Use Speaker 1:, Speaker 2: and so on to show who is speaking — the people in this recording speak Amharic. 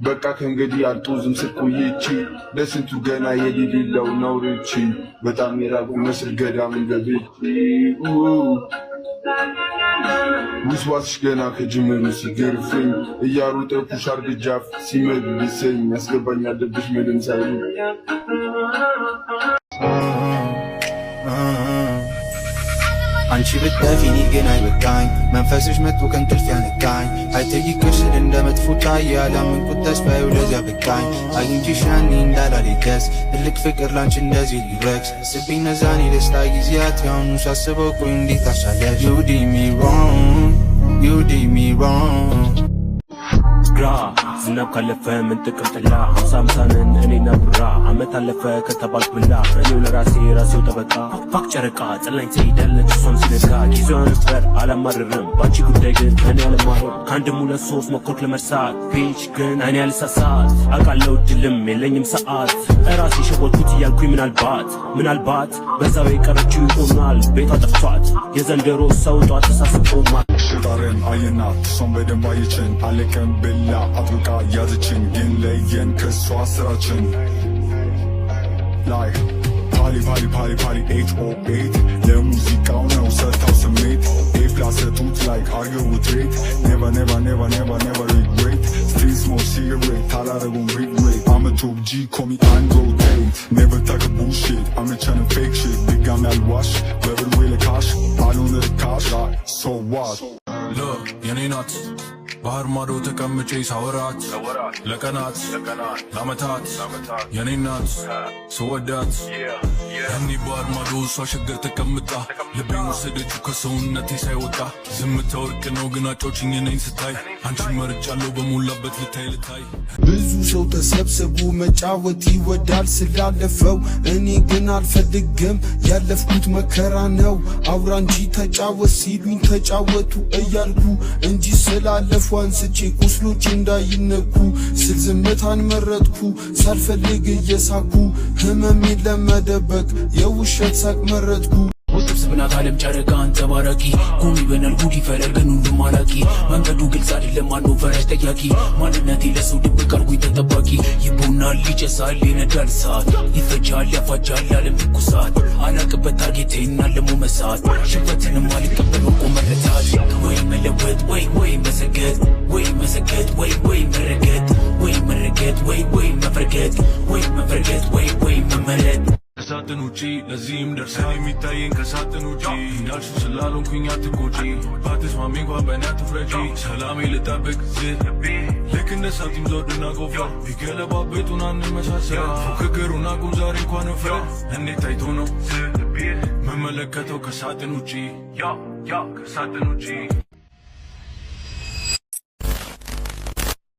Speaker 1: በቃ ከእንግዲህ አልጦዝም ስቆይቼ ለስንቱ ገና የሌለው ነውርቼ በጣም የራቁ መስል ገዳም ገብቼ ውስዋስሽ ገና ከጅምሩ ሲገርፈኝ እያሮጠ ኩሻር ደጃፍ ሲመልሰኝ ያስገባኝ አለብሽ ምንም ሳይሉ
Speaker 2: አንቺ ብትጠፊኒ ግን አይበቃኝ መንፈስሽ መጥቶ ከእንቅልፍ ያነቃኝ አይጠይቅሽ ስል እንደ መጥፎ ታየ ያላመንኩት ተስፋዬው ለዚያ በቃኝ አግኝቼሽ ያኔ እንዳላልከስ ትልቅ ፍቅር ላንቺ እንደዚህ ሊረክስ ስብኝ ነዛኔ ደስታ ጊዜያት ያሁኑ ሳስበው ቆይ እንዴት አሳለፍ You did me wrong You did me wrong
Speaker 3: ዝናብ ካለፈ ምን ጥቅም ጥላ ሀምሳምሳንን እኔና ብራ አመት አለፈ ከተባልኩ ብላ እኔው ለራሴ ራሴው ጠበቃ ፋቅ ጨረቃ ጥላኝ ትሄዳለች እሷም ሲነጋ ጊዜዋ ነበር አላማርርም ባንቺ ጉዳይ ግን እኔ አለማረም ከአንድም ሁለት ሶስት ሞከርኩ ለመርሳት ፔጅ ግን እኔ አልሳሳት አውቃለሁ ድልም የለኝም ሰዓት እራሴ ሸወድኩት እያልኩኝ ምናልባት በዛው የቀረችው ይሆናል ቤቷ ጠፍቷት የዘንድሮ ሰው ጧት ተሳስቆማል
Speaker 4: ሽጣርን አየናት እሷም በደንብ አየችን አለቀን ብላ አጥብቃ ያዘችን ግን ለየን ከሷ ስራችን ላይ ፓሊ 808 ለሙዚቃው ነው ሰታው ስሜት ኤ ፕላስ ሰጡት like argue with rate never regret street smoke cigarette አላረጉም regret I'm a top G call me Andrew Tate never talk a bullshit I'm a trying to fake shit big I'm not wash whether really cash I don't let cash so what
Speaker 5: look የኔ ናት ባህር ማዶ ተቀምጬ ሳወራት ለቀናት ለአመታት የኔ ናት ስወዳት ያኔ ባህር ማዶ እሷ ሸገር ተቀምጣ ልቤን ወሰደችው ከሰውነቴ ሳይወጣ ዝምታ ወርቅ ነው ግን አጫውችኝ እኔን ስታይ አንቺን መርጫለሁ በሞላበት ልታይ
Speaker 6: ብዙ ሰው ተሰብስቦ መጫወት ይወዳል ስላለፈው እኔ ግን አልፈልግም ያለፍኩት መከራ ነው አውራ እንጂ ተጫወት ሲሉኝ ተጫወቱ እያልኩ እንጂ ስላለፉ አንስቼ ቁስሎች እንዳይነኩ ስል ዝምታን መረጥኩ ሳልፈልግ እየሳኩ ህመሜን ለመደበቅ የውሸት ሳቅ መረጥኩ
Speaker 7: ውስብስብናት ዓለም ጨረቃ አንጸባራቂ ጉሚ በነል ጉድ ይፈላል ግን ሁሉም አላቂ መንገዱ ግልጽ አይደለም ማነው ፈራጅ ጠያቂ ማንነቴ ለሰው ድብቅ አርጎኝ ተጠባቂ ይቦናል ይጨሳል ይነዳል እሳት ይፈጃል ያፋጃል ዓለም ትኩሳት አላቅበት ታርጌቴን አለሞ መሳት ሽንፈትንም አልቀበል ወርቆ መረታት ወይ መለወጥ ወይ መሰገጥ ወይ መሰገጥ ወይ መረገጥ ወይ መረገጥ ወይ መፈርገጥ ወይ መፈርገጥ ወይ መመረጥ
Speaker 5: ከሳጥን ውጪ ለዚህም ደርሰን የሚታየን ከሳጥን ውጪ እንዳልሹ ስላልሆንኩኝ አትቆጪ ባትስማሚ እንኳን በእኔ አትፍረጂ ሰላሜ ልጠብቅ ልክ እንደ ሳቲም ዘውድና ጎፈር ቢገለባበጡን አንመሳሰል ፉክክሩን አቁም ዛሬ እንኳን እፍረት እንዴት ታይቶ ነው መመለከተው ከሳጥን ውጪ ከሳጥን ውጪ